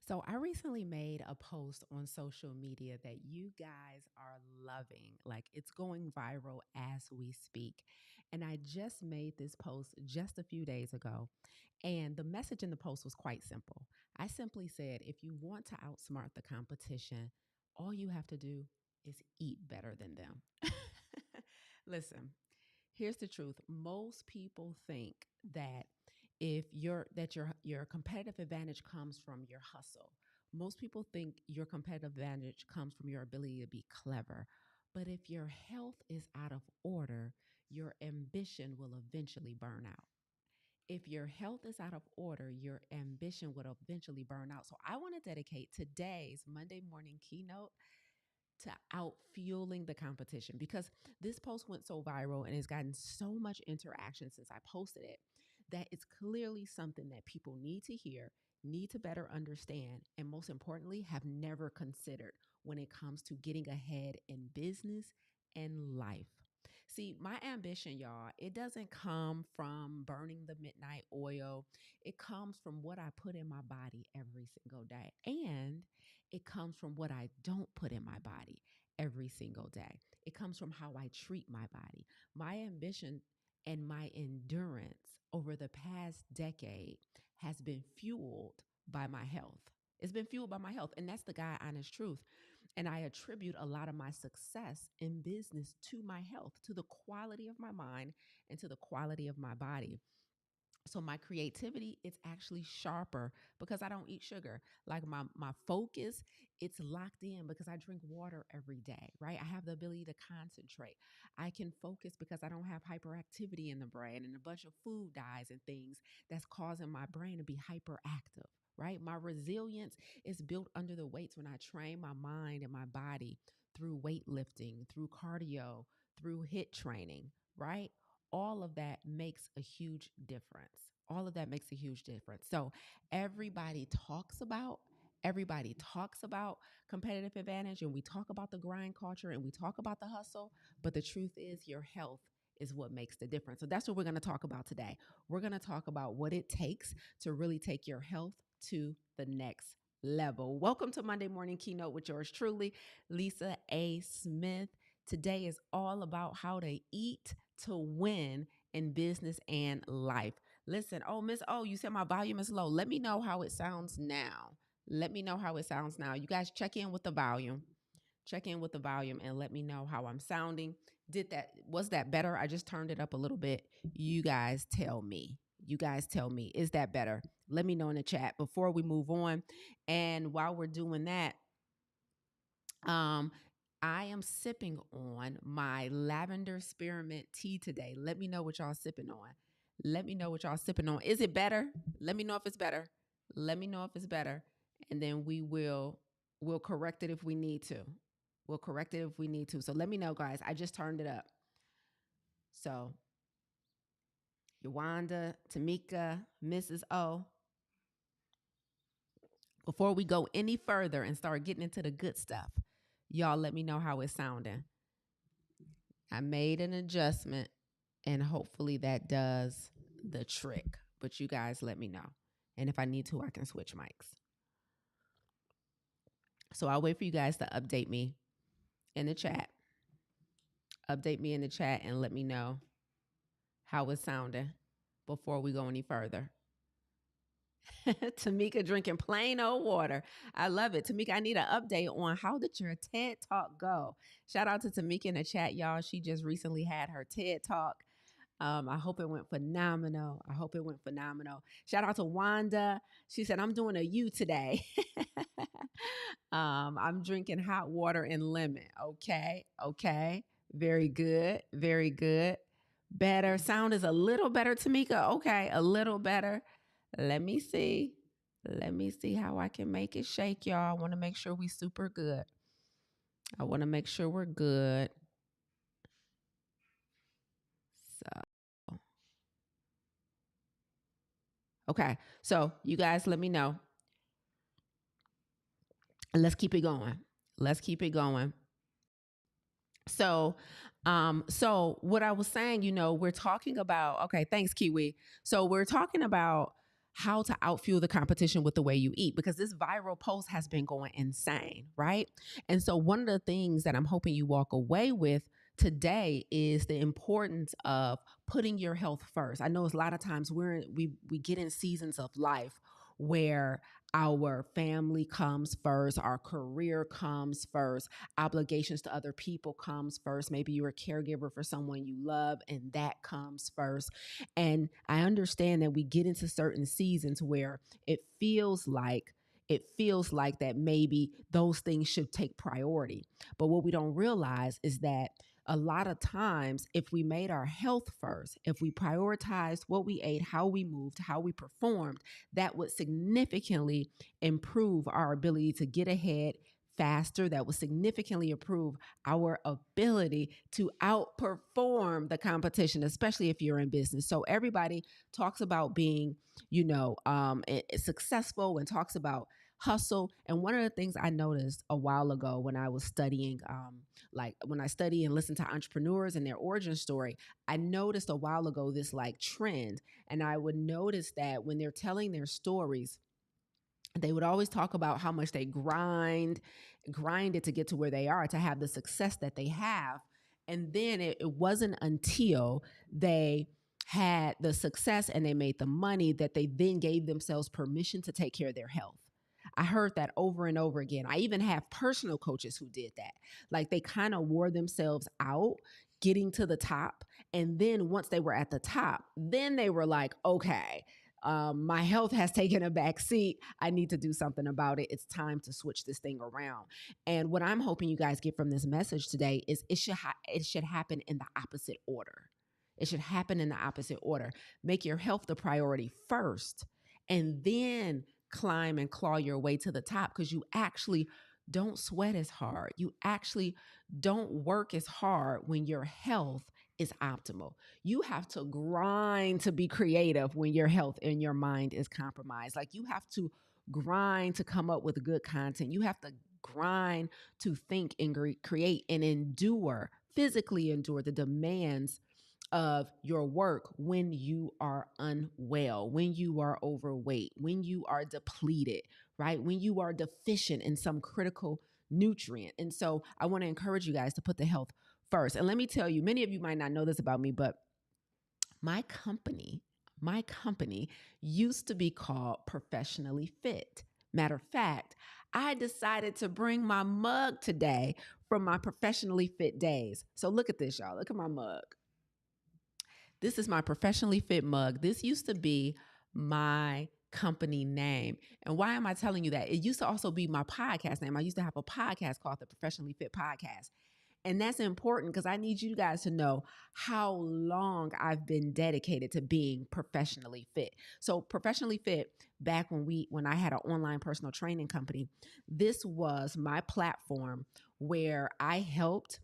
So, I recently made a post on social media that you guys are loving. Like, it's going viral as we speak. And I just made this post just a few days ago. And the message in the post was quite simple. I simply said, if you want to outsmart the competition, all you have to do is eat better than them. Listen, here's the truth. Most people think that your competitive advantage comes from your hustle. Most people think your competitive advantage comes from your ability to be clever. But if your health is out of order, your ambition will eventually burn out. If your health is out of order, your ambition would eventually burn out. So I want to dedicate today's Monday morning keynote to out fueling the competition because this post went so viral and has gotten so much interaction since I posted it that it's clearly something that people need to hear, need to better understand, and most importantly, have never considered when it comes to getting ahead in business and life. See, my ambition, y'all, it doesn't come from burning the midnight oil. It comes from what I put in my body every single day. And it comes from what I don't put in my body every single day. It comes from how I treat my body. My ambition and my endurance over the past decade has been fueled by my health. It's been fueled by my health. And that's the God honest truth. And I attribute a lot of my success in business to my health, to the quality of my mind, and to the quality of my body. So my creativity, it's actually sharper because I don't eat sugar. Like my focus, it's locked in because I drink water every day, right? I have the ability to concentrate. I can focus because I don't have hyperactivity in the brain and a bunch of food dyes and things that's causing my brain to be hyperactive, right? My resilience is built under the weights when I train my mind and my body through weightlifting, through cardio, through HIIT training, right? All of that makes a huge difference. All of that makes a huge difference. So everybody talks about competitive advantage and we talk about the grind culture and we talk about the hustle, but the truth is your health is what makes the difference. So that's what we're going to talk about today. We're going to talk about what it takes to really take your health to the next level. Welcome to Monday Morning Keynote with yours truly, Lisa A. Smith. Today is all about how to eat to win in business and life. Listen, oh, Miss O, you said my volume is low. Let me know how it sounds now. Let me know how it sounds now. You guys check in with the volume. Check in with the volume and let me know how I'm sounding. Was that better? I just turned it up a little bit. You guys tell me. You guys tell me. Is that better? Let me know in the chat before we move on. And while we're doing that, um, I am sipping on my lavender spearmint tea today. Let me know what y'all sipping on. Let me know what y'all sipping on. Is it better? Let me know if it's better. Let me know if it's better. And then we'll correct it if we need to. We'll correct it if we need to. So let me know, guys. I just turned it up. So Yawanda, Tamika, Mrs. O. Before we go any further and start getting into the good stuff, y'all let me know how it's sounding. I made an adjustment and hopefully that does the trick. But you guys let me know. And if I need to, I can switch mics. So I'll wait for you guys to update me in the chat. Update me in the chat and let me know how it's sounding before we go any further. Tamika drinking plain old water. I love it. Tamika, I need an update on how did your TED Talk go? Shout out to Tamika in the chat, y'all. She just recently had her TED Talk. I hope it went phenomenal. Shout out to Wanda. She said, I'm doing a U today. I'm drinking hot water and lemon. Okay. Very good. Better. Sound is a little better, Tamika. Okay, a little better. Let me see how I can make it shake, y'all. I want to make sure we super good. I want to make sure we're good. So, okay. So you guys let me know. And let's keep it going. So what I was saying, we're talking about, okay, thanks, Kiwi. So we're talking about how to outfuel the competition with the way you eat, because this viral post has been going insane, right? And so one of the things that I'm hoping you walk away with today is the importance of putting your health first. I know a lot of times we get in seasons of life where our family comes first, our career comes first, obligations to other people comes first. Maybe you're a caregiver for someone you love and that comes first. And I understand that we get into certain seasons where it feels like that maybe those things should take priority. But what we don't realize is that a lot of times, if we made our health first, if we prioritized what we ate, how we moved, how we performed, that would significantly improve our ability to get ahead faster. That would significantly improve our ability to outperform the competition, especially if you're in business. So everybody talks about being, successful, and talks about hustle. And one of the things I noticed a while ago when I was studying, like when I study and listen to entrepreneurs and their origin story, I noticed a while ago this like trend. And I would notice that when they're telling their stories, they would always talk about how much they grinded to get to where they are, to have the success that they have. And then it wasn't until they had the success and they made the money that they then gave themselves permission to take care of their health. I heard that over and over again. I even have personal coaches who did that. Like they kind of wore themselves out getting to the top. And then once they were at the top, then they were like, okay, my health has taken a back seat. I need to do something about it. It's time to switch this thing around. And what I'm hoping you guys get from this message today is it should happen in the opposite order. It should happen in the opposite order. Make your health the priority first, and then climb and claw your way to the top, because you actually don't sweat as hard. You actually don't work as hard when your health is optimal. You have to grind to be creative when your health and your mind is compromised. Like you have to grind to come up with good content. You have to grind to think and create and physically endure the demands of your work when you are unwell, when you are overweight, when you are depleted, right? When you are deficient in some critical nutrient. And so I want to encourage you guys to put the health first. And let me tell you, many of you might not know this about me, but my company used to be called Professionally Fit. Matter of fact, I decided to bring my mug today from my Professionally Fit days. So look at this, y'all. Look at my mug. This is my Professionally Fit mug. This used to be my company name. And why am I telling you that? It used to also be my podcast name. I used to have a podcast called the Professionally Fit Podcast. And that's important because I need you guys to know how long I've been dedicated to being professionally fit. So Professionally Fit, back when I had an online personal training company, this was my platform where I helped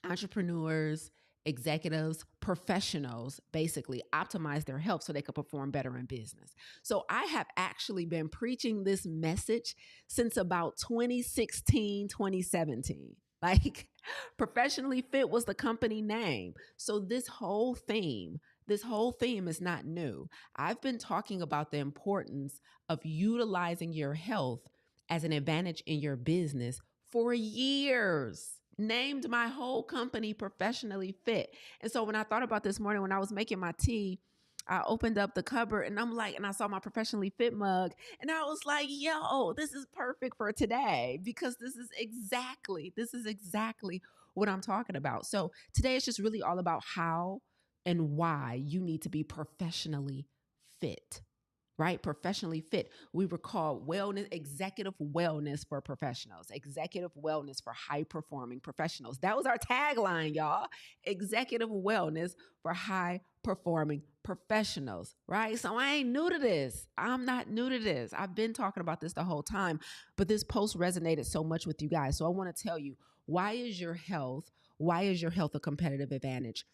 entrepreneurs, executives, professionals basically optimize their health so they could perform better in business. So I have actually been preaching this message since about 2016, 2017. Like Professionally Fit was the company name. So this whole theme is not new. I've been talking about the importance of utilizing your health as an advantage in your business for years. Named my whole company Professionally Fit. And so when I thought about this morning, when I was making my tea, I opened up the cupboard and I saw my Professionally Fit mug, and I was like, yo, this is perfect for today, because this is exactly what I'm talking about. So today it's just really all about how and why you need to be professionally fit. Right? Professionally fit. We were called executive wellness for professionals, executive wellness for high performing professionals. That was our tagline, y'all. Executive wellness for high performing professionals, right? So I ain't new to this. I'm not new to this. I've been talking about this the whole time, but this post resonated so much with you guys. So I want to tell you, why is your health a competitive advantage?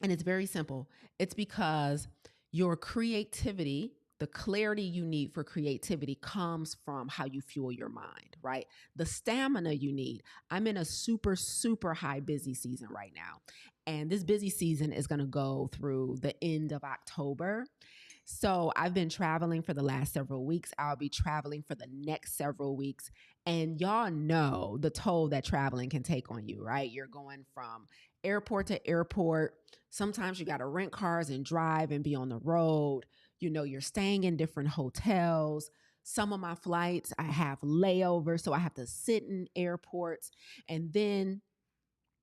And it's very simple. It's because your creativity, the clarity you need for creativity, comes from how you fuel your mind, right? The stamina you need. I'm in a super, super high busy season right now. And this busy season is going to go through the end of October. So I've been traveling for the last several weeks. I'll be traveling for the next several weeks. And y'all know the toll that traveling can take on you, right? You're going from airport to airport. Sometimes you got to rent cars and drive and be on the road. You know, you're staying in different hotels. Some of my flights, I have layovers, so I have to sit in airports. And then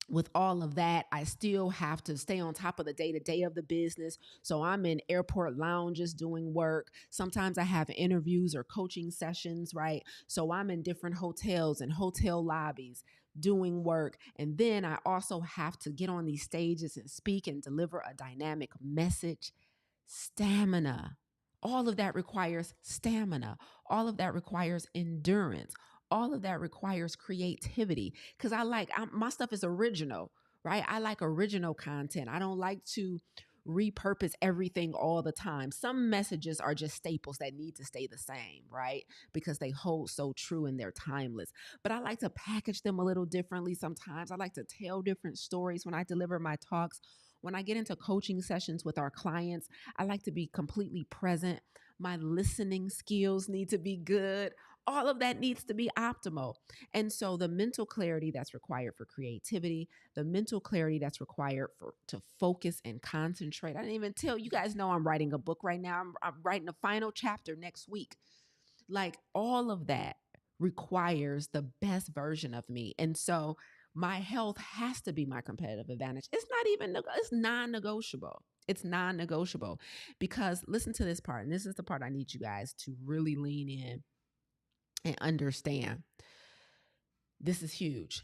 with all of that, I still have to stay on top of the day to day of the business. So I'm in airport lounges doing work. Sometimes I have interviews or coaching sessions, right? So I'm in different hotels and hotel lobbies doing work. And then I also have to get on these stages and speak and deliver a dynamic message. Stamina. All of that requires stamina. All of that requires endurance. All of that requires creativity because my stuff is original, right? I like original content. I don't like to repurpose everything all the time. Some messages are just staples that need to stay the same, right? Because they hold so true and they're timeless. But I like to package them a little differently sometimes. I like to tell different stories when I deliver my talks. When I get into coaching sessions with our clients, I like to be completely present. My listening skills need to be good. All of that needs to be optimal. And so the mental clarity that's required for creativity, the mental clarity that's required to focus and concentrate. I didn't even tell you guys know I'm writing a book right now. I'm writing the final chapter next week. Like all of that requires the best version of me. And so my health has to be my competitive advantage. It's non-negotiable. It's non-negotiable because listen to this part. And this is the part I need you guys to really lean in and understand. This is huge.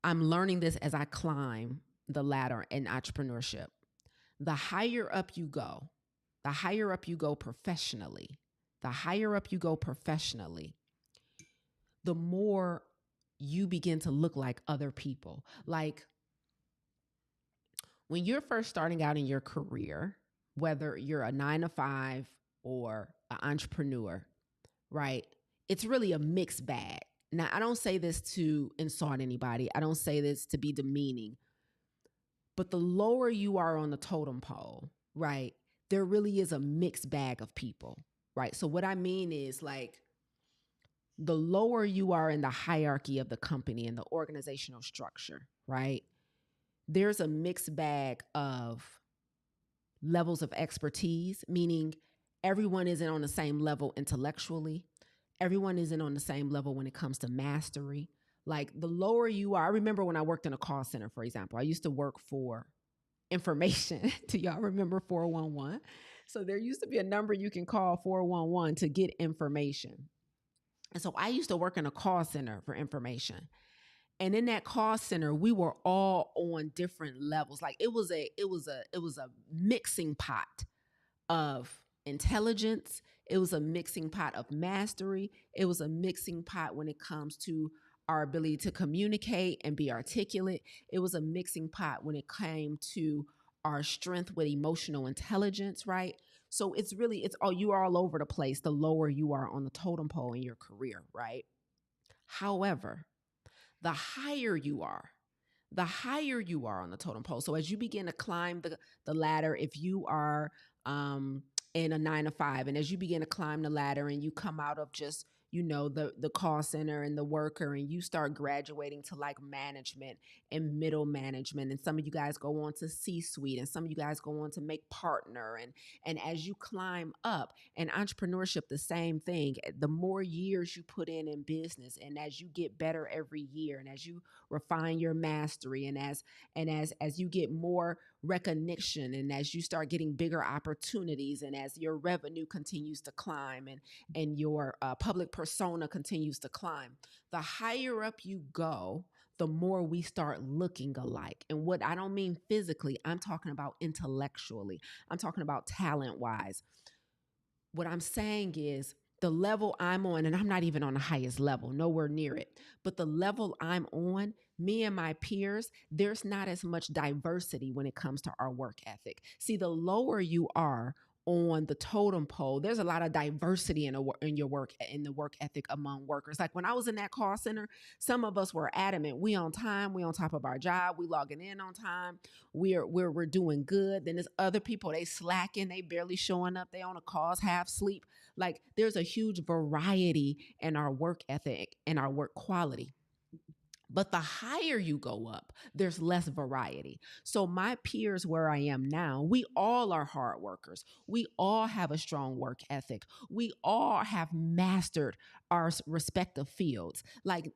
I'm learning this as I climb the ladder in entrepreneurship. The higher up you go, professionally, the more you begin to look like other people. Like when you're first starting out in your career, whether you're a 9 to 5 or an entrepreneur, right? It's really a mixed bag. Now, I don't say this to insult anybody. I don't say this to be demeaning. But the lower you are on the totem pole, right, there really is a mixed bag of people, right? So what I mean is like the lower you are in the hierarchy of the company and the organizational structure, right, there's a mixed bag of levels of expertise, meaning everyone isn't on the same level intellectually. Everyone isn't on the same level when it comes to mastery. Like the lower you are, I remember when I worked in a call center, for example, I used to work for information. Do y'all remember 411? So there used to be a number you can call 411 to get information. And so I used to work in a call center for information. And in that call center, we were all on different levels. Like it was a mixing pot of intelligence. It was a mixing pot of mastery. It was a mixing pot when it comes to our ability to communicate and be articulate. It was a mixing pot when it came to our strength with emotional intelligence, right? So you're all over the place the lower you are on the totem pole in your career, right? However, the higher you are, on the totem pole. So as you begin to climb the ladder, if you are in a 9 to 5, and as you begin to climb the ladder and you come out of just, the call center and the worker, and you start graduating to like management and middle management, and some of you guys go on to C-suite, and some of you guys go on to make partner, and as you climb up, and entrepreneurship, the same thing. The more years you put in business, and as you get better every year, and as you refine your mastery, and as you get more recognition, and as you start getting bigger opportunities, and as your revenue continues to climb, and your public persona continues to climb, the higher up you go, the more we start looking alike. And what I don't mean physically, I'm talking about intellectually. I'm talking about talent wise. What I'm saying is the level I'm on, and I'm not even on the highest level, nowhere near it, but the level I'm on, me and my peers, there's not as much diversity when it comes to our work ethic. See, the lower you are on the totem pole, there's a lot of diversity in your work, in the work ethic among workers. Like when I was in that call center, some of us were adamant. We on time. We on top of our job. We logging in on time. We're doing good. Then there's other people, they slacking. They barely showing up. They on a calls, half sleep. Like there's a huge variety in our work ethic and our work quality. But the higher you go up, there's less variety. So my peers where I am now, we all are hard workers. We all have a strong work ethic. We all have mastered our respective fields. Like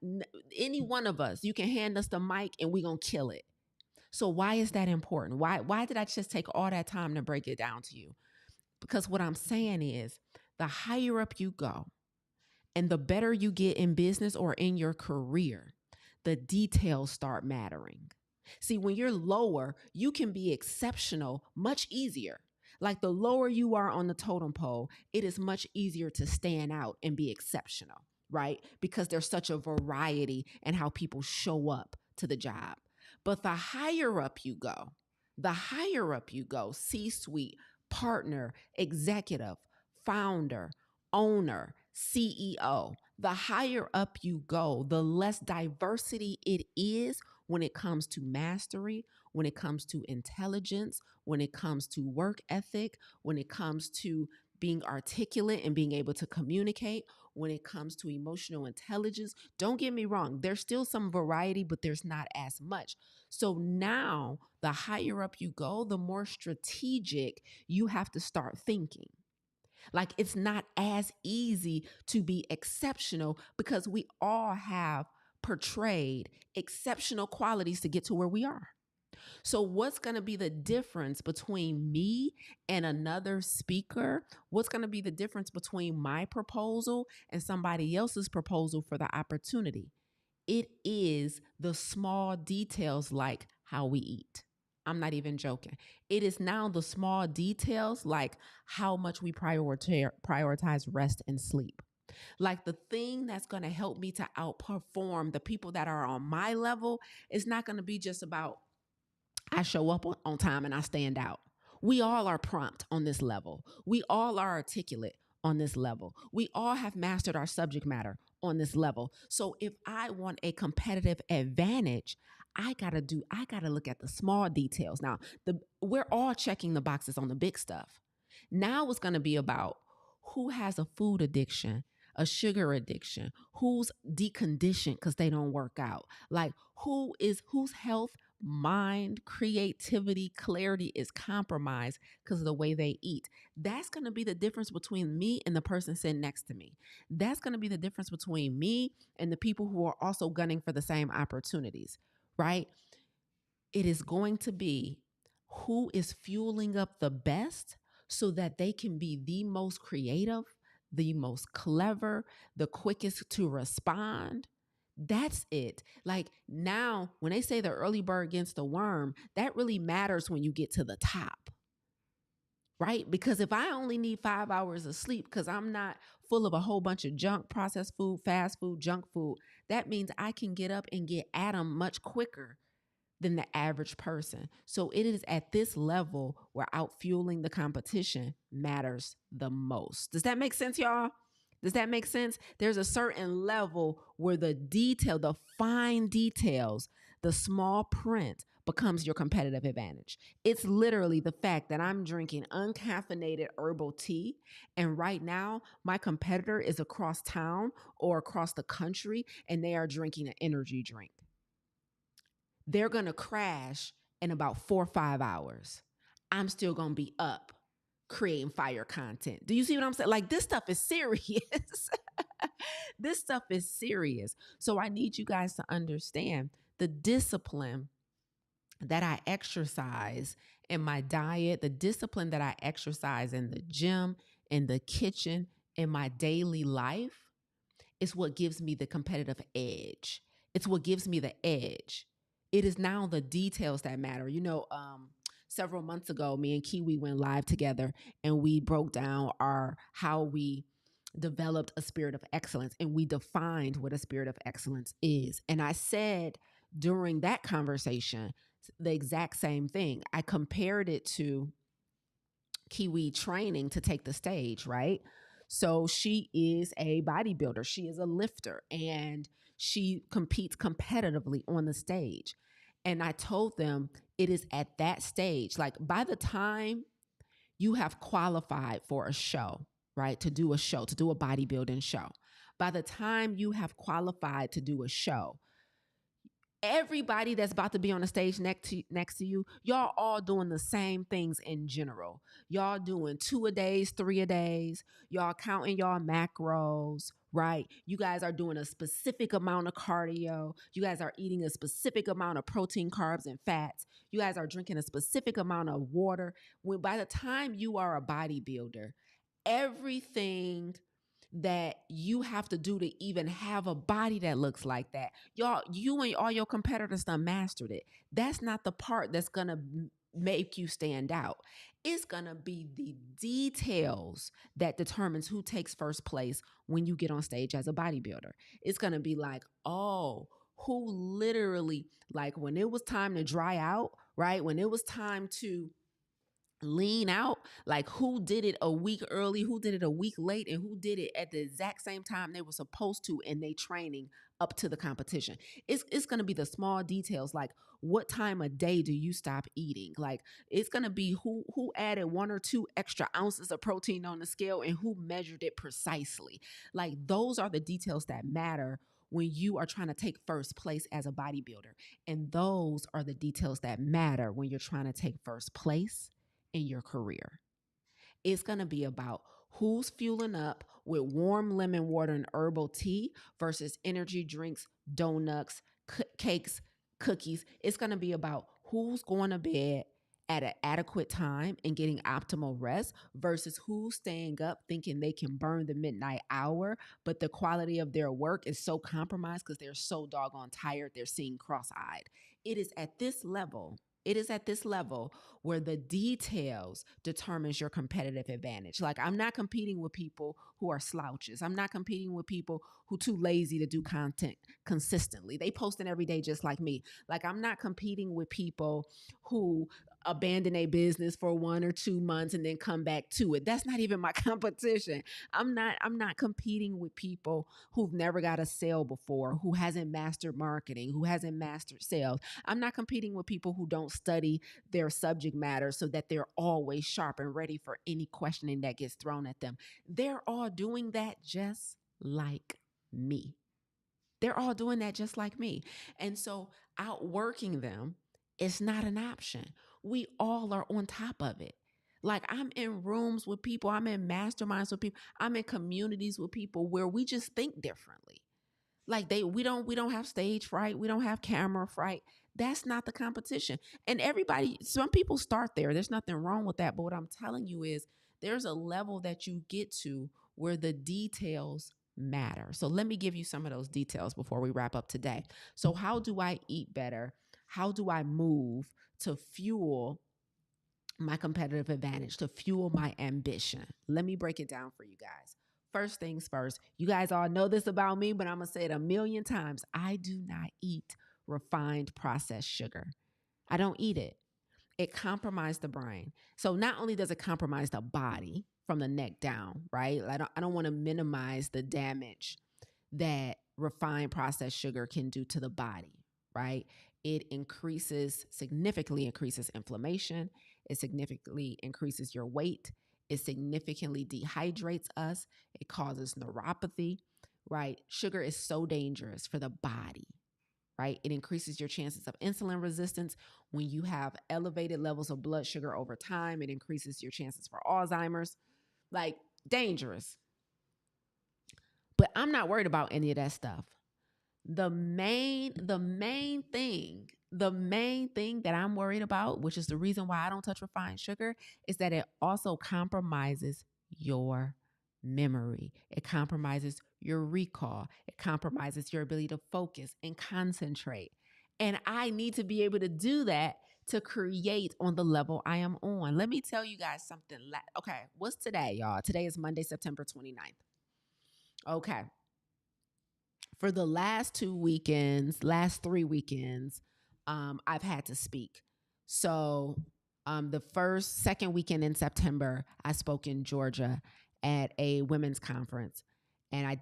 any one of us, you can hand us the mic and we're going to kill it. So why is that important? Why did I just take all that time to break it down to you? Because what I'm saying is the higher up you go and the better you get in business or in your career, the details start mattering. See, when you're lower, you can be exceptional much easier. Like the lower you are on the totem pole, it is much easier to stand out and be exceptional, right? Because there's such a variety in how people show up to the job. But the higher up you go, C-suite, partner, executive, founder, owner, CEO, the higher up you go, the less diversity it is when it comes to mastery, when it comes to intelligence, when it comes to work ethic, when it comes to being articulate and being able to communicate, when it comes to emotional intelligence. Don't get me wrong, there's still some variety, but there's not as much. So now, the higher up you go, the more strategic you have to start thinking. Like it's not as easy to be exceptional because we all have portrayed exceptional qualities to get to where we are. So what's going to be the difference between me and another speaker? What's going to be the difference between my proposal and somebody else's proposal for the opportunity? It is the small details like how we eat. I'm not even joking. It is now the small details like how much we prioritize rest and sleep. Like the thing that's going to help me to outperform the people that are on my level is not going to be just about I show up on time and I stand out. We all are prompt on this level. We all are articulate on this level. We all have mastered our subject matter on this level. So if I want a competitive advantage, I gotta look at the small details. Now, we're all checking the boxes on the big stuff. Now it's gonna be about who has a food addiction, a sugar addiction, who's deconditioned because they don't work out. Like whose health, mind, creativity, clarity is compromised because of the way they eat. That's going to be the difference between me and the person sitting next to me. That's going to be the difference between me and the people who are also gunning for the same opportunities, right? It is going to be who is fueling up the best so that they can be the most creative, the most clever, the quickest to respond. That's it. Like now, when they say the early bird gets the worm, that really matters when you get to the top, right? Because if I only need 5 hours of sleep because I'm not full of a whole bunch of junk, processed food, fast food, junk food, that means I can get up and get at them much quicker than the average person. So it is at this level where outfueling the competition matters the most. Does that make sense, y'all? Does that make sense? There's a certain level where the fine details, the small print becomes your competitive advantage. It's literally the fact that I'm drinking uncaffeinated herbal tea. And right now, my competitor is across town or across the country, and they are drinking an energy drink. They're going to crash in about 4 or 5 hours. I'm still going to be up creating fire content. Do you see what I'm saying? Like this stuff is serious. This stuff is serious. So I need you guys to understand the discipline that I exercise in my diet, the discipline that I exercise in the gym, in the kitchen, in my daily life is what gives me the competitive edge. It's what gives me the edge. It is now the details that matter. Several months ago, me and Kiwi went live together and we broke down how we developed a spirit of excellence and we defined what a spirit of excellence is. And I said during that conversation, the exact same thing. I compared it to Kiwi training to take the stage, right? So she is a bodybuilder, she is a lifter, and she competes competitively on the stage. And I told them it is at that stage, like by the time you have qualified for a show, right? To do a show, to do a bodybuilding show. By the time you have qualified to do a show, everybody that's about to be on the stage next to you, y'all all doing the same things in general. Y'all doing 2 a days, 3 a days. Y'all counting y'all macros, right? You guys are doing a specific amount of cardio. You guys are eating a specific amount of protein, carbs, and fats. You guys are drinking a specific amount of water. When by the time you are a bodybuilder, everything that you have to do to even have a body that looks like that, y'all, you and all your competitors done mastered it. That's not the part that's gonna make you stand out. It's gonna be the details that determines who takes first place when you get on stage as a bodybuilder. It's gonna be like, oh, who literally, like when it was time to dry out, right? When it was time to lean out, like who did it a week early, who did it a week late, and who did it at the exact same time they were supposed to in their training up to the competition. It's going to be the small details, like what time of day do you stop eating, like it's going to be who added 1 or 2 extra ounces of protein on the scale and who measured it precisely. Like those are the details that matter when you are trying to take first place as a bodybuilder, and those are the details that matter when you're trying to take first place in your career. It's going to be about who's fueling up with warm lemon water and herbal tea versus energy drinks, donuts, cakes, cookies. It's going to be about who's going to bed at an adequate time and getting optimal rest versus who's staying up thinking they can burn the midnight hour, but the quality of their work is so compromised because they're so doggone tired, they're seeing cross-eyed. It is at this level. It is at this level where the details determines your competitive advantage. Like I'm not competing with people who are slouches. I'm not competing with people who too lazy to do content consistently. They posting every day just like me. Like I'm not competing with people who abandon a business for 1 or 2 months and then come back to it. That's not even my competition. I'm not competing with people who've never got a sale before, who hasn't mastered marketing, who hasn't mastered sales. I'm not competing with people who don't study their subject matter so that they're always sharp and ready for any questioning that gets thrown at them. They're all doing that just like me. They're all doing that just like me. And so outworking them is not an option. We all are on top of it. Like I'm in rooms with people, I'm in masterminds with people, I'm in communities with people where we just think differently. Like we don't have stage fright, we don't have camera fright. That's not the competition. And everybody, some people start there. There's nothing wrong with that. But what I'm telling you is there's a level that you get to where the details matter. So let me give you some of those details before we wrap up today. So how do I eat better? How do I move to fuel my competitive advantage, to fuel my ambition? Let me break it down for you guys. First things first, you guys all know this about me, but I'm going to say it a million times. I do not eat refined processed sugar. I don't eat it. It compromises the brain. So not only does it compromise the body from the neck down, right? I don't want to minimize the damage that refined processed sugar can do to the body, right? It significantly increases inflammation. It significantly increases your weight. It significantly dehydrates us. It causes neuropathy, right? Sugar is so dangerous for the body, right? It increases your chances of insulin resistance. When you have elevated levels of blood sugar over time, it increases your chances for Alzheimer's. Like, dangerous. But I'm not worried about any of that stuff. The main thing that I'm worried about, which is the reason why I don't touch refined sugar, is that it also compromises your memory. It compromises your recall. It compromises your ability to focus and concentrate. And I need to be able to do that to create on the level I am on. Let me tell you guys something. Okay, what's today, y'all? Today is Monday, September 29th. Okay. For the last 3 weekends, I've had to speak. So Second weekend in September, I spoke in Georgia at a women's conference. And I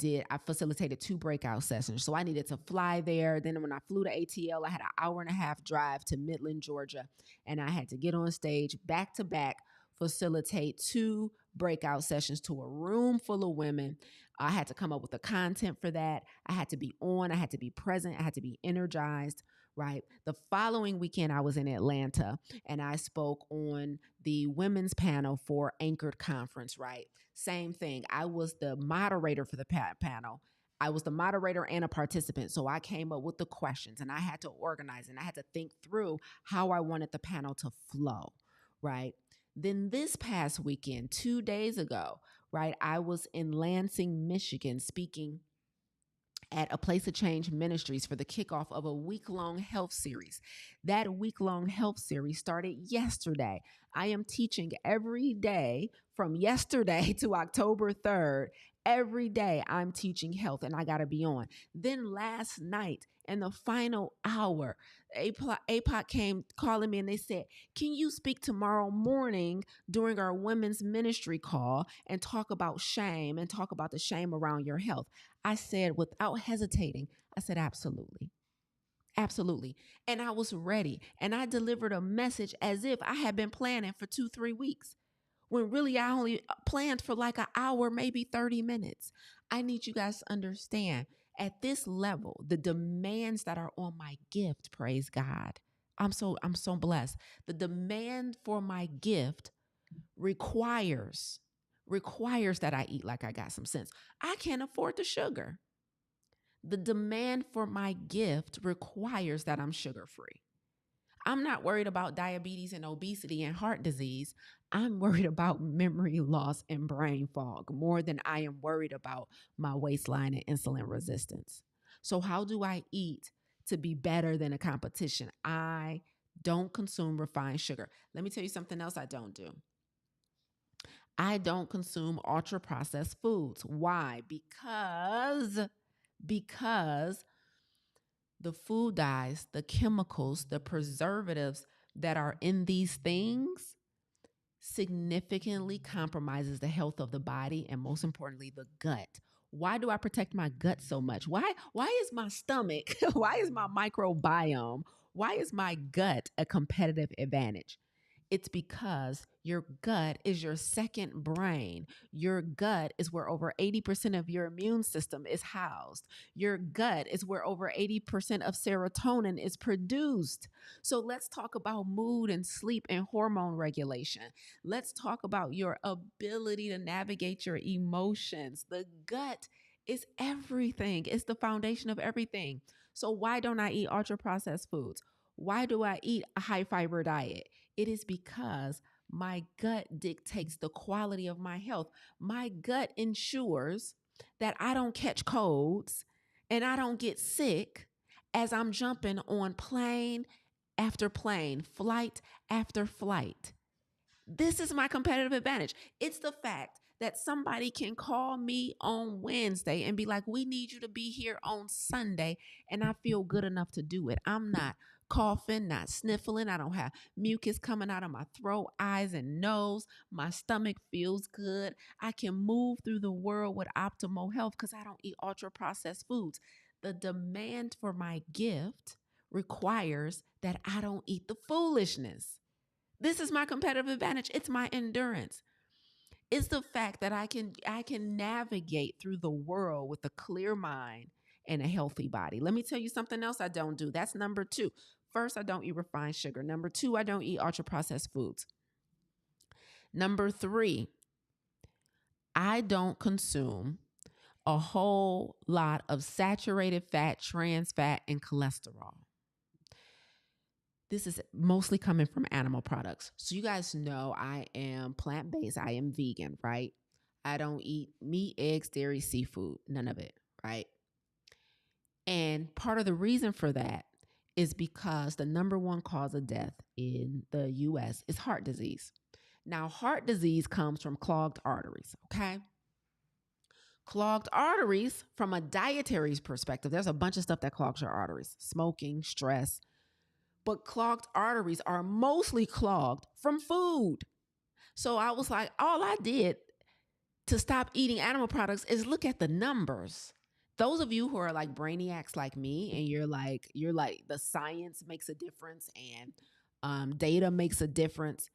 facilitated 2 breakout sessions. So I needed to fly there. Then when I flew to ATL, I had an hour and a half drive to Midland, Georgia. And I had to get on stage back to back, facilitate 2 breakout sessions to a room full of women. I had to come up with the content for that. I had to be on, I had to be present, I had to be energized, right? The following weekend, I was in Atlanta and I spoke on the women's panel for Anchored Conference, right? Same thing. I was the moderator for the panel. I was the moderator and a participant. So I came up with the questions and I had to organize and I had to think through how I wanted the panel to flow, right? Then this past weekend, 2 days ago, right, I was in Lansing, Michigan, speaking at A Place of Change Ministries for the kickoff of a week-long health series. That week-long health series started yesterday. I am teaching every day from yesterday to October 3rd. Every day I'm teaching health and I got to be on. Then last night in the final hour, APOC came calling me and they said, can you speak tomorrow morning during our women's ministry call and talk about shame and talk about the shame around your health? I said without hesitating, I said, absolutely. Absolutely. And I was ready. And I delivered a message as if I had been planning for 2-3 weeks, when really I only planned for like an hour, maybe 30 minutes. I need you guys to understand at this level, the demands that are on my gift, praise God. I'm so blessed. The demand for my gift requires that I eat like I got some sense. I can't afford the sugar. The demand for my gift requires that I'm sugar free. I'm not worried about diabetes and obesity and heart disease. I'm worried about memory loss and brain fog more than I am worried about my waistline and insulin resistance. So how do I eat to be better than a competition? I don't consume refined sugar. Let me tell you something else I don't do. I don't consume ultra processed foods. Why? Because the food dyes, the chemicals, the preservatives that are in these things significantly compromises the health of the body and most importantly, the gut. Why do I protect my gut so much? Why is my stomach, why is my microbiome, why is my gut a competitive advantage? It's because your gut is your second brain. Your gut is where over 80% of your immune system is housed. Your gut is where over 80% of serotonin is produced. So let's talk about mood and sleep and hormone regulation. Let's talk about your ability to navigate your emotions. The gut is everything. It's the foundation of everything. So why don't I eat ultra processed foods? Why do I eat a high fiber diet? It is because my gut dictates the quality of my health. My gut ensures that I don't catch colds and I don't get sick as I'm jumping on plane after plane, flight after flight. This is my competitive advantage. It's the fact that somebody can call me on Wednesday and be like, we need you to be here on Sunday. And I feel good enough to do it. I'm not coughing, not sniffling. I don't have mucus coming out of my throat, eyes, and nose. My stomach feels good. I can move through the world with optimal health because I don't eat ultra processed foods. The demand for my gift requires that I don't eat the foolishness. This is my competitive advantage. It's my endurance. It's the fact that I can navigate through the world with a clear mind and a healthy body. Let me tell you something else I don't do. That's number 2. First, I don't eat refined sugar. Number 2, I don't eat ultra processed foods. Number 3, I don't consume a whole lot of saturated fat, trans fat, and cholesterol. This is mostly coming from animal products. So you guys know I am plant-based. I am vegan, right? I don't eat meat, eggs, dairy, seafood, none of it, right? And part of the reason for that is because the number 1 cause of death in the US is heart disease. Now, heart disease comes from clogged arteries, okay? Clogged arteries, from a dietary perspective, there's a bunch of stuff that clogs your arteries: smoking, stress, but clogged arteries are mostly clogged from food. So I was like, all I did to stop eating animal products is look at the numbers. Those of you who are like brainiacs like me, and you're like the science makes a difference, and data makes a difference,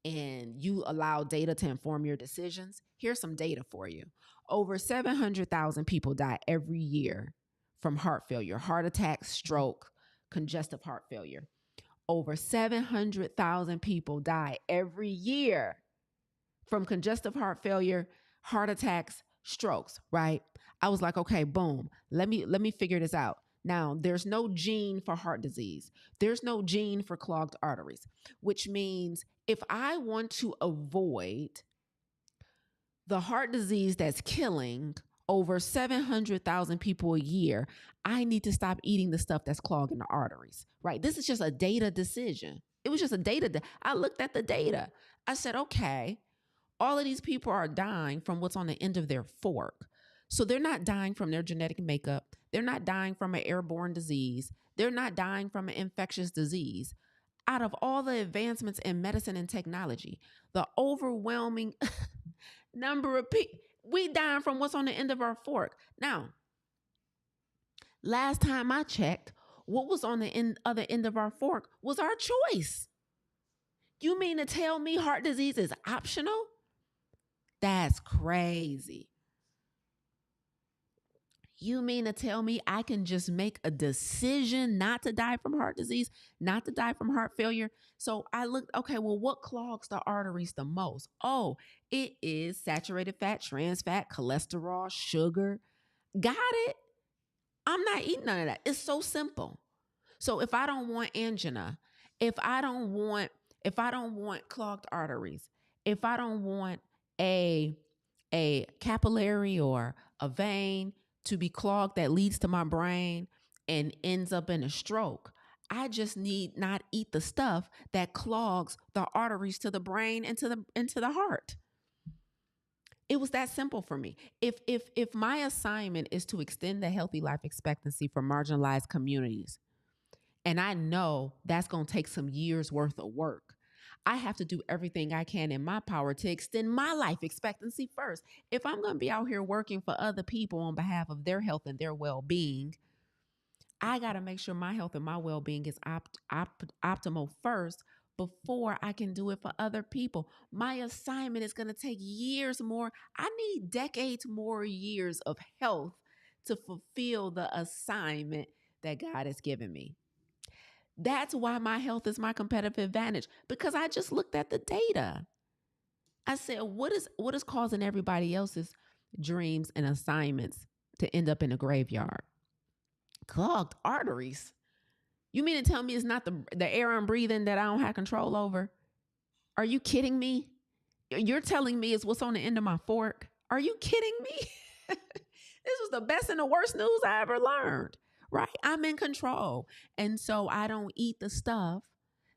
and you allow data to inform your decisions. Here's some data for you. Over 700,000 people die every year from heart failure, heart attack, stroke, congestive heart failure. Over 700,000 people die every year from congestive heart failure, heart attacks, strokes, right? I was like, okay, boom. Let me figure this out. Now, there's no gene for heart disease. There's no gene for clogged arteries, which means if I want to avoid the heart disease that's killing over 700,000 people a year, I need to stop eating the stuff that's clogging the arteries, right? This is just a data decision. It was just a data. I looked at the data. I said, okay, all of these people are dying from what's on the end of their fork. So they're not dying from their genetic makeup. They're not dying from an airborne disease. They're not dying from an infectious disease. Out of all the advancements in medicine and technology, the overwhelming number of people, we dying from what's on the end of our fork. Now, last time I checked, what was on the other end of our fork was our choice. You mean to tell me heart disease is optional? That's crazy. You mean to tell me I can just make a decision not to die from heart disease, not to die from heart failure? So I looked, okay, well, what clogs the arteries the most? Oh, it is saturated fat, trans fat, cholesterol, sugar. Got it. I'm not eating none of that. It's so simple. So if I don't want angina, if I don't want clogged arteries, if I don't want a a capillary or a vein to be clogged that leads to my brain and ends up in a stroke, I just need not eat the stuff that clogs the arteries to the brain and to the heart. It was that simple for me. If my assignment is to extend the healthy life expectancy for marginalized communities, and I know that's going to take some years worth of work, I have to do everything I can in my power to extend my life expectancy first. If I'm going to be out here working for other people on behalf of their health and their well-being, I got to make sure my health and my well-being is optimal first before I can do it for other people. My assignment is going to take years more. I need decades more years of health to fulfill the assignment that God has given me. That's why my health is my competitive advantage, because I just looked at the data. I said, what is causing everybody else's dreams and assignments to end up in a graveyard? Clogged arteries. You mean to tell me it's not the air I'm breathing that I don't have control over? Are you kidding me? You're telling me it's what's on the end of my fork? Are you kidding me? This was the best and the worst news I ever learned, right? I'm in control. And so I don't eat the stuff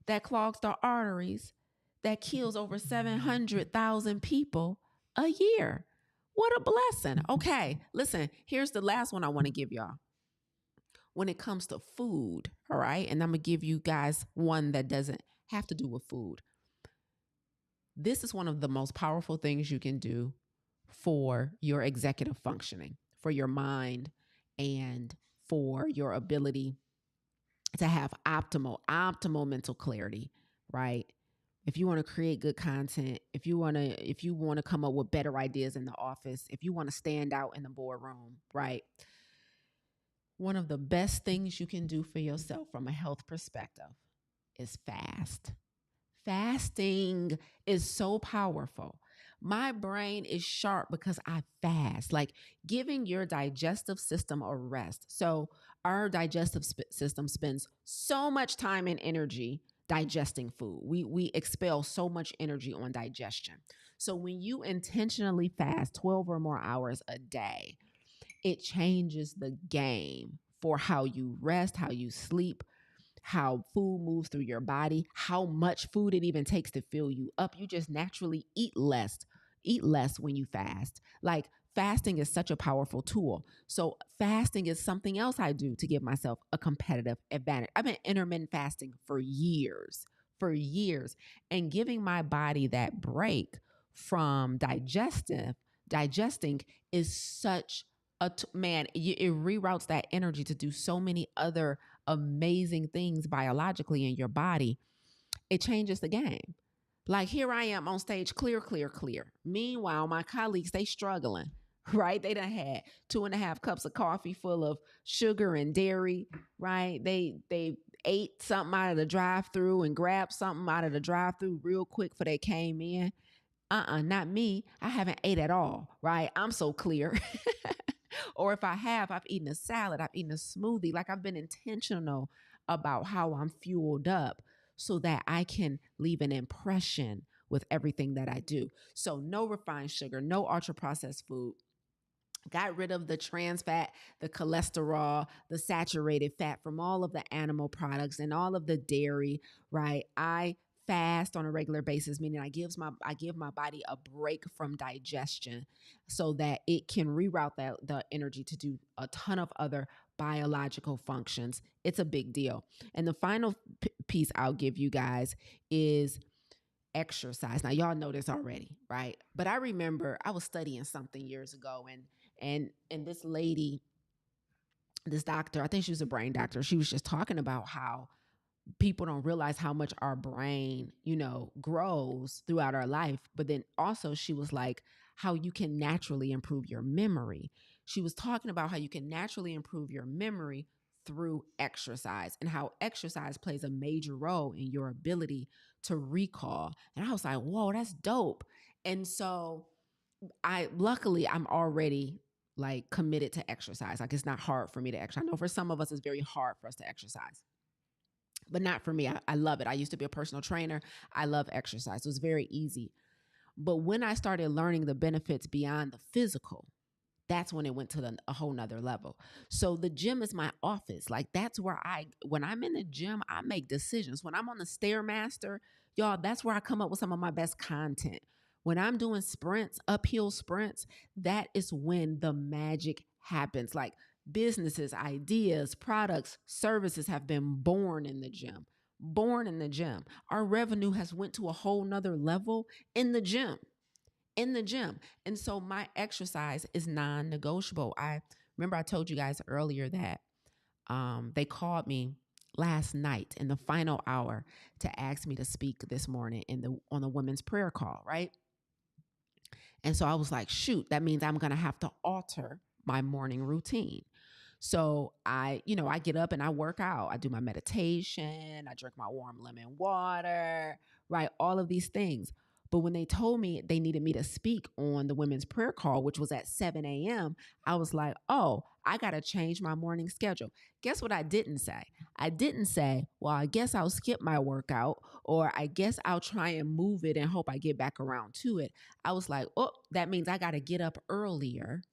that clogs the arteries that kills over 700,000 people a year. What a blessing. Okay, listen, here's the last one I want to give y'all. When it comes to food, all right? And I'm going to give you guys one that doesn't have to do with food. This is one of the most powerful things you can do for your executive functioning, for your mind, and for your ability to have optimal mental clarity, right? If you want to create good content, if you want to come up with better ideas in the office, if you want to stand out in the boardroom, right? One of the best things you can do for yourself from a health perspective is fast. Fasting is so powerful. My brain is sharp because I fast, like giving your digestive system a rest. So our digestive system spends so much time and energy digesting food. We expel so much energy on digestion. So when you intentionally fast 12 or more hours a day, it changes the game for how you rest, how you sleep, how food moves through your body, how much food it even takes to fill you up. You just naturally eat less eat less when you fast. Like fasting is such a powerful tool. So fasting is something else I do to give myself a competitive advantage. I've been intermittent fasting for years, and giving my body that break from digesting is such man, it reroutes that energy to do so many other amazing things biologically in your body. It changes the game. Like here I am on stage, clear, clear, clear. Meanwhile, my colleagues, they struggling, right? They done had 2.5 cups of coffee full of sugar and dairy, right? They ate something out of the drive-through and grabbed something out of the drive-through real quick before they came in. Not me. I haven't ate at all, right? I'm so clear. Or if I have, I've eaten a salad, I've eaten a smoothie. Like I've been intentional about how I'm fueled up so that I can leave an impression with everything that I do. So no refined sugar, no ultra processed food. Got rid of the trans fat, the cholesterol, the saturated fat from all of the animal products and all of the dairy, right? I fast on a regular basis, meaning I give my body a break from digestion so that it can reroute the energy to do a ton of other biological functions. It's a big deal. And the final piece I'll give you guys is exercise. Now y'all know this already, right? But I remember I was studying something years ago, and this lady, this doctor, I think she was a brain doctor, she was just talking about how people don't realize how much our brain, grows throughout our life. But then also she was like, how you can naturally improve your memory. She was talking about how you can naturally improve your memory through exercise and how exercise plays a major role in your ability to recall. And I was like, whoa, that's dope. And so I'm already like committed to exercise. Like it's not hard for me to exercise. I know for some of us, it's very hard for us to exercise, but not for me. I love it. I used to be a personal trainer. I love exercise. It was very easy. But when I started learning the benefits beyond the physical, that's when it went to a whole nother level. So the gym is my office. Like that's where when I'm in the gym, I make decisions. When I'm on the Stairmaster, y'all, that's where I come up with some of my best content. When I'm doing sprints, uphill sprints, that is when the magic happens. Like businesses, ideas, products, services have been born in the gym. Born in the gym. Our revenue has went to a whole nother level in the gym. In the gym. And so my exercise is non-negotiable. I remember I told you guys earlier that they called me last night in the final hour to ask me to speak this morning on the women's prayer call, right? And so I was like, shoot, that means I'm going to have to alter my morning routine. So I get up and I work out. I do my meditation. I drink my warm lemon water, right? All of these things. But when they told me they needed me to speak on the women's prayer call, which was at 7 a.m., I was like, oh, I got to change my morning schedule. Guess what I didn't say? I didn't say, well, I guess I'll skip my workout, or I guess I'll try and move it and hope I get back around to it. I was like, oh, that means I got to get up earlier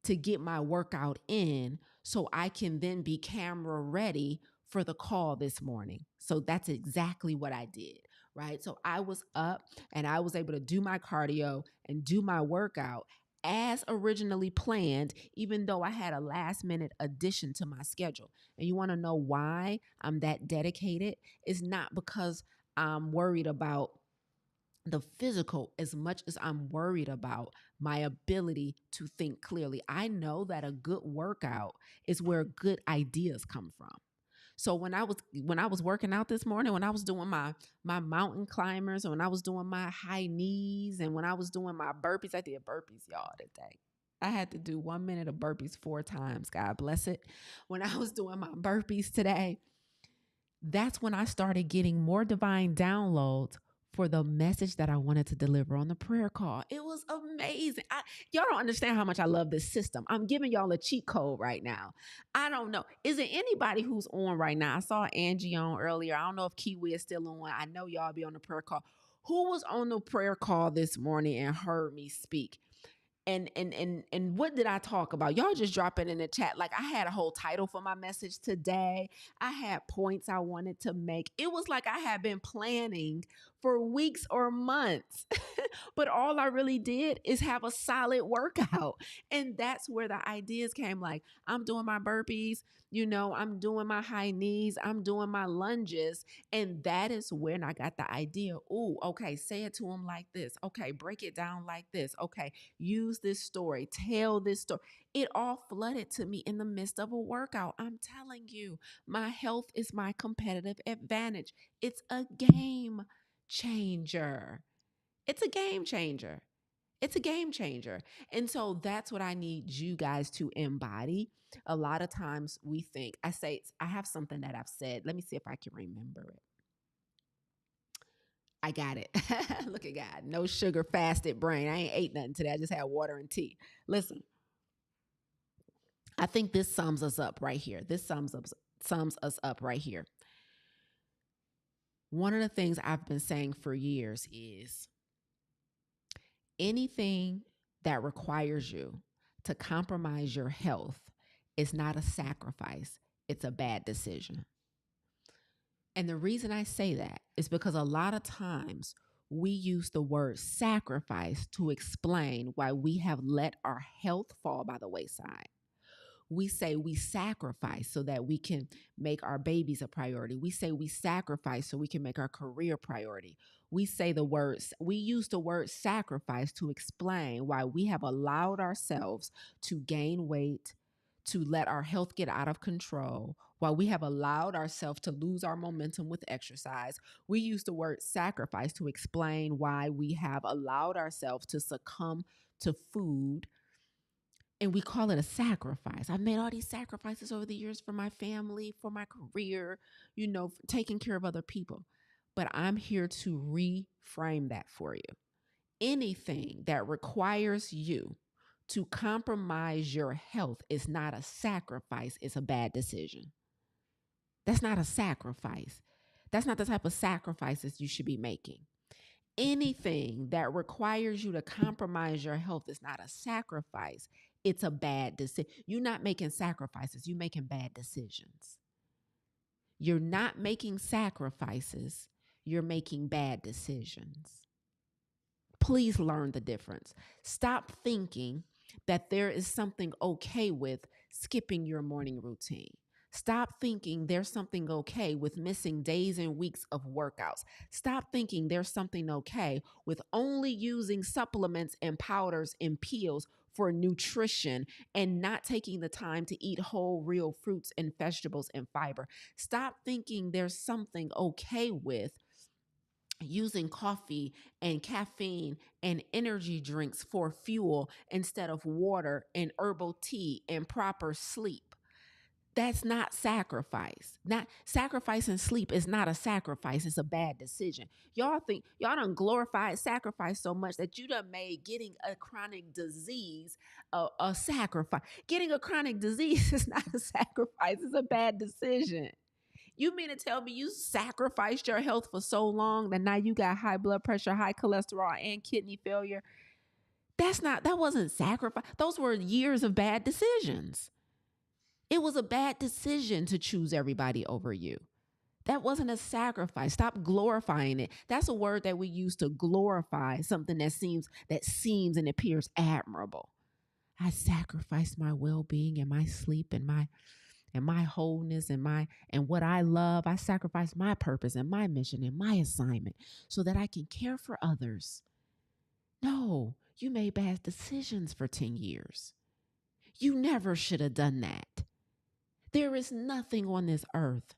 to get my workout in so I can then be camera ready for the call this morning. So that's exactly what I did, right? So I was up and I was able to do my cardio and do my workout as originally planned, even though I had a last minute addition to my schedule. And you want to know why I'm that dedicated? It's not because I'm worried about the physical as much as I'm worried about my ability to think clearly. I know that a good workout is where good ideas come from. So when I was working out this morning, when I was doing my mountain climbers, and when I was doing my high knees, and when I was doing my burpees, I did burpees, y'all, today. I had to do 1 minute of burpees 4 times. God bless it. When I was doing my burpees today, that's when I started getting more divine downloads for the message that I wanted to deliver on the prayer call. It was amazing. Y'all don't understand how much I love this system. I'm giving y'all a cheat code right now. I don't know. Is it anybody who's on right now? I saw Angie on earlier. I don't know if Kiwi is still on. I know y'all be on the prayer call. Who was on the prayer call this morning and heard me speak? And what did I talk about? Y'all just drop it in the chat. Like, I had a whole title for my message today. I had points I wanted to make. It was like I had been planning for weeks or months. But all I really did is have a solid workout. And that's where the ideas came. Like, I'm doing my burpees, I'm doing my high knees, I'm doing my lunges. And that is when I got the idea. Ooh, okay, say it to them like this. Okay, break it down like this. Okay, use this story, tell this story. It all flooded to me in the midst of a workout. I'm telling you, my health is my competitive advantage. It's a game changer. It's a game changer. It's a game changer. And so that's what I need you guys to embody. A lot of times we think, I have something that I've said. Let me see if I can remember it. I got it. Look at God. No sugar, fasted brain. I ain't ate nothing today. I just had water and tea. Listen, I think this sums us up right here. This sums us up right here. One of the things I've been saying for years is anything that requires you to compromise your health is not a sacrifice. It's a bad decision. And the reason I say that is because a lot of times we use the word sacrifice to explain why we have let our health fall by the wayside. We say we sacrifice so that we can make our babies a priority. We say we sacrifice so we can make our career priority. We use the word sacrifice to explain why we have allowed ourselves to gain weight, to let our health get out of control, while we have allowed ourselves to lose our momentum with exercise. We use the word sacrifice to explain why we have allowed ourselves to succumb to food, and we call it a sacrifice. I've made all these sacrifices over the years for my family, for my career, for taking care of other people. But I'm here to reframe that for you. Anything that requires you to compromise your health is not a sacrifice, it's a bad decision. That's not a sacrifice. That's not the type of sacrifices you should be making. Anything that requires you to compromise your health is not a sacrifice. It's a bad decision. You're not making sacrifices. You're making bad decisions. You're not making sacrifices. You're making bad decisions. Please learn the difference. Stop thinking that there is something okay with skipping your morning routine. Stop thinking there's something okay with missing days and weeks of workouts. Stop thinking there's something okay with only using supplements and powders and pills for nutrition and not taking the time to eat whole, real fruits and vegetables and fiber. Stop thinking there's something okay with using coffee and caffeine and energy drinks for fuel instead of water and herbal tea and proper sleep. That's not sacrifice. Not sacrificing sleep is not a sacrifice. It's a bad decision. Y'all done glorified sacrifice so much that you done made getting a chronic disease a sacrifice. Getting a chronic disease is not a sacrifice. It's a bad decision. You mean to tell me you sacrificed your health for so long that now you got high blood pressure, high cholesterol, and kidney failure? That wasn't sacrifice. Those were years of bad decisions. It was a bad decision to choose everybody over you. That wasn't a sacrifice. Stop glorifying it. That's a word that we use to glorify something that seems and appears admirable. I sacrificed my well-being and my sleep and my wholeness and what I love. I sacrifice my purpose and my mission and my assignment so that I can care for others. No, you made bad decisions for 10 years. You never should have done that. There is nothing on this earth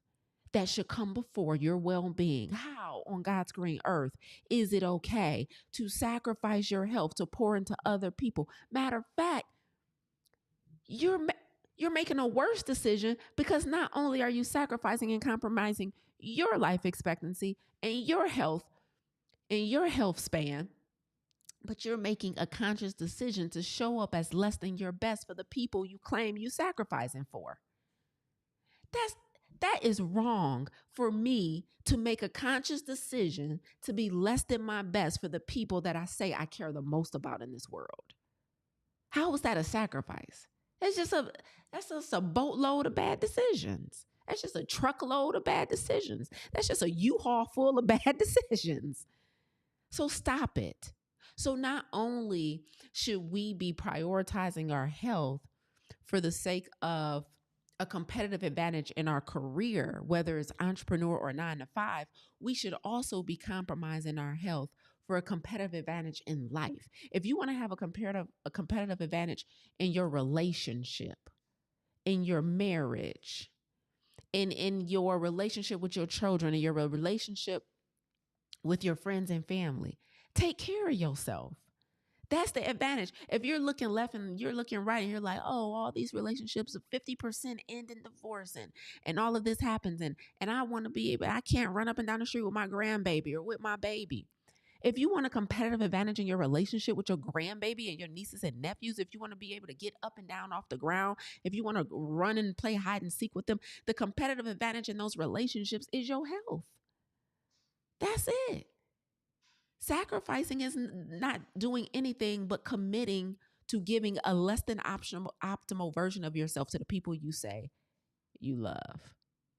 that should come before your well-being. How on God's green earth is it okay to sacrifice your health to pour into other people? Matter of fact, you're making a worse decision, because not only are you sacrificing and compromising your life expectancy and your health span, but you're making a conscious decision to show up as less than your best for the people you claim you sacrificing for. That is wrong for me to make a conscious decision to be less than my best for the people that I say I care the most about in this world. How is that a sacrifice? That's just a that's just a boatload of bad decisions. That's just a truckload of bad decisions. That's just a U-Haul full of bad decisions. So stop it. So not only should we be prioritizing our health for the sake of a competitive advantage in our career, whether it's entrepreneur or 9 to 5, we should also be compromising our health for a competitive advantage in life. If you want to have a competitive advantage in your relationship, in your marriage, in your relationship with your children, in your relationship with your friends and family, take care of yourself. That's the advantage. If you're looking left and you're looking right and you're like, oh, all these relationships, 50% end in divorce and all of this happens. And I want to be able, I can't run up and down the street with my grandbaby or with my baby. If you want a competitive advantage in your relationship with your grandbaby and your nieces and nephews, if you want to be able to get up and down off the ground, if you want to run and play hide and seek with them, the competitive advantage in those relationships is your health. That's it. Sacrificing is not doing anything but committing to giving a less than optimal version of yourself to the people you say you love.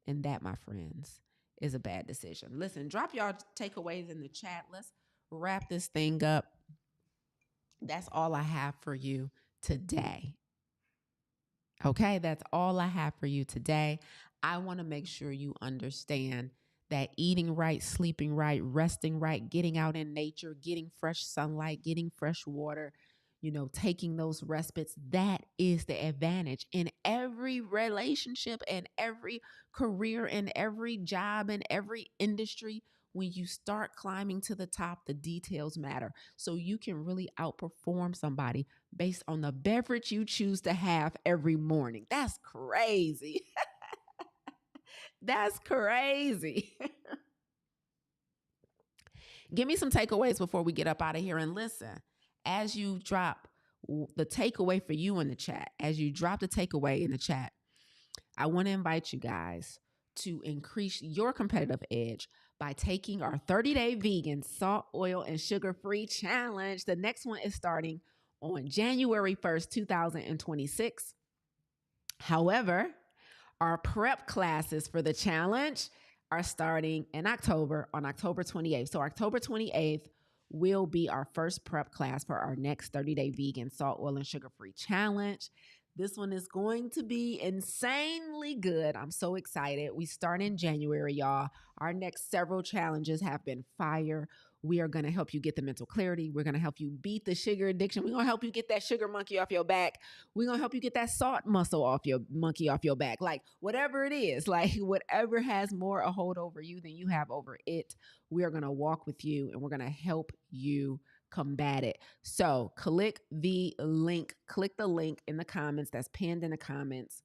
And that, my friends, is a bad decision. Listen, drop y'all takeaways in the chat. Let's wrap this thing up. That's all I have for you today. Okay, that's all I have for you today. I want to make sure you understand that eating right, sleeping right, resting right, getting out in nature, getting fresh sunlight, getting fresh water, taking those respites, that is the advantage in every relationship and every career and every job and every industry. When you start climbing to the top, the details matter. So you can really outperform somebody based on the beverage you choose to have every morning. That's crazy. That's crazy. Give me some takeaways before we get up out of here. And listen, as you drop the takeaway for you in the chat, as you drop the takeaway in the chat, I want to invite you guys to increase your competitive edge by taking our 30-day vegan salt, oil, and sugar-free challenge. The next one is starting on January 1st, 2026. However, our prep classes for the challenge are starting in October, on October 28th. So October 28th will be our first prep class for our next 30-day vegan salt, oil, and sugar-free challenge. This one is going to be insanely good. I'm so excited. We start in January, y'all. Our next several challenges have been fire. We are going to help you get the mental clarity. We're going to help you beat the sugar addiction. We're going to help you get that sugar monkey off your back. We're going to help you get that salt muscle off your monkey off your back. Like whatever it is, like whatever has more a hold over you than you have over it, we are going to walk with you and we're going to help you combat it. So click the link in the comments that's pinned in the comments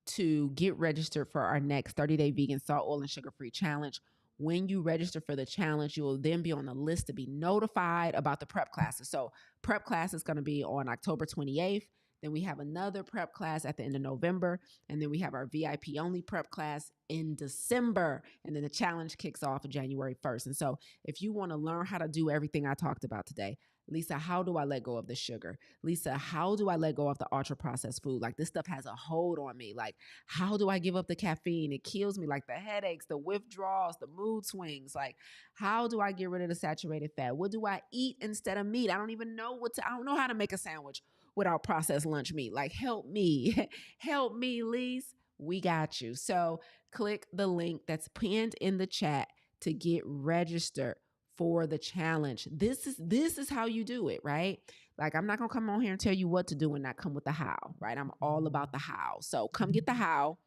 to get registered for our next 30-day vegan salt, oil, and sugar-free challenge. When you register for the challenge, you will then be on the list to be notified about the prep classes. So prep class is going to be on October 28th. Then we have another prep class at the end of November. And then we have our VIP only prep class in December. And then the challenge kicks off January 1st. And so if you want to learn how to do everything I talked about today, Lisa, how do I let go of the sugar? Lisa, how do I let go of the ultra processed food? Like this stuff has a hold on me. Like how do I give up the caffeine? It kills me, like the headaches, the withdrawals, the mood swings. Like how do I get rid of the saturated fat? What do I eat instead of meat? I don't even know I don't know how to make a sandwich without processed lunch meat. Like help me, help me, Lise. We got you. So click the link that's pinned in the chat to get registered for the challenge. This is how you do it, right? Like I'm not gonna come on here and tell you what to do and not come with the how, right? I'm all about the how. So come get the how.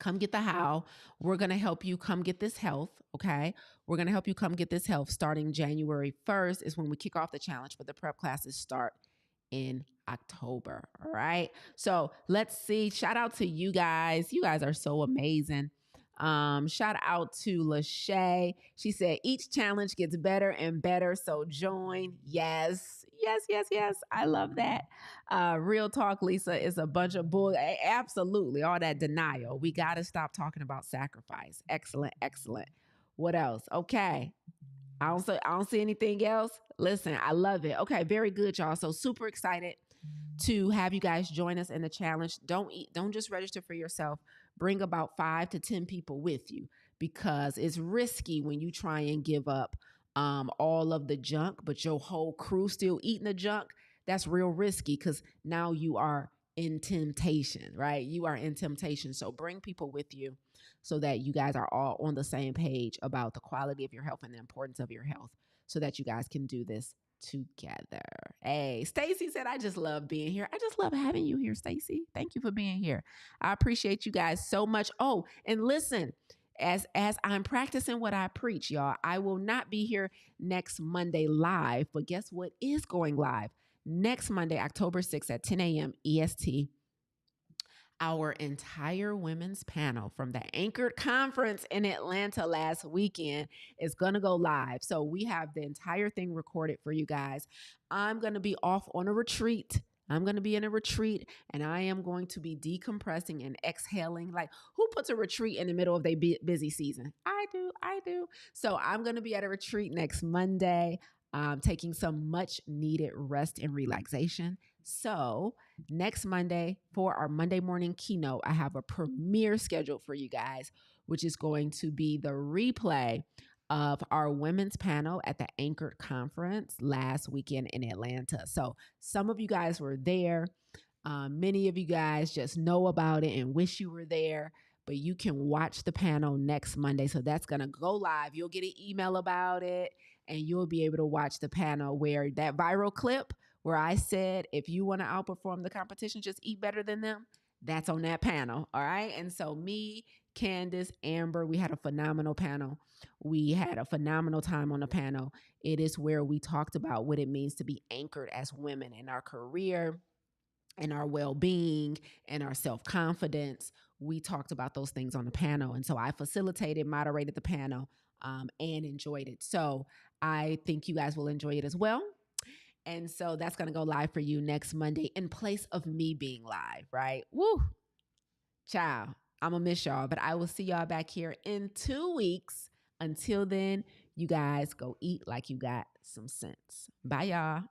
Come get the how. We're going to help you come get this health, okay? We're going to help you come get this health starting January 1st is when we kick off the challenge, but the prep classes start in October, all right? So let's see. Shout out to you guys. You guys are so amazing. Shout out to Lachey. She said, each challenge gets better and better, so join. Yes, yes, yes, yes. I love that. Real talk, Lisa, is a bunch of bull. Absolutely. All that denial. We got to stop talking about sacrifice. Excellent, excellent. What else? Okay. I don't see anything else. Listen, I love it. Okay, very good, y'all. So super excited to have you guys join us in the challenge. Don't just register for yourself. Bring about 5 to 10 people with you, because it's risky when you try and give up all of the junk, but your whole crew still eating the junk. That's real risky, because now you are in temptation, right? You are in temptation. So bring people with you so that you guys are all on the same page about the quality of your health and the importance of your health, so that you guys can do this together. Hey, Stacy said, I just love being here. I just love having you here, Stacy. Thank you for being here. I appreciate you guys so much. Oh, and listen, as I'm practicing what I preach, y'all, I will not be here next Monday live, but guess what is going live? Next Monday, October 6th at 10 a.m. EST, our entire women's panel from the Anchored Conference in Atlanta last weekend is going to go live. So we have the entire thing recorded for you guys. I'm going to be off on a retreat. I'm going to be in a retreat, and I am going to be decompressing and exhaling. Like, who puts a retreat in the middle of their busy season? I do. So I'm going to be at a retreat next Monday, taking some much needed rest and relaxation. So next Monday, for our Monday morning keynote, I have a premiere scheduled for you guys, which is going to be the replay of our women's panel at the Anchored Conference last weekend in Atlanta. So some of you guys were there. Many of you guys just know about it and wish you were there, but you can watch the panel next Monday. So that's going to go live. You'll get an email about it, and you'll be able to watch the panel where that viral clip where I said, if you want to outperform the competition, just eat better than them. That's on that panel. All right. And so me, Candace, Amber, we had a phenomenal panel. We had a phenomenal time on the panel. It is where we talked about what it means to be anchored as women in our career and our well-being and our self-confidence. We talked about those things on the panel. And so I facilitated, moderated the panel, and enjoyed it. So I think you guys will enjoy it as well. And so that's going to go live for you next Monday in place of me being live, right? Woo! Ciao. I'm going to miss y'all, but I will see y'all back here in 2 weeks. Until then, you guys go eat like you got some sense. Bye, y'all.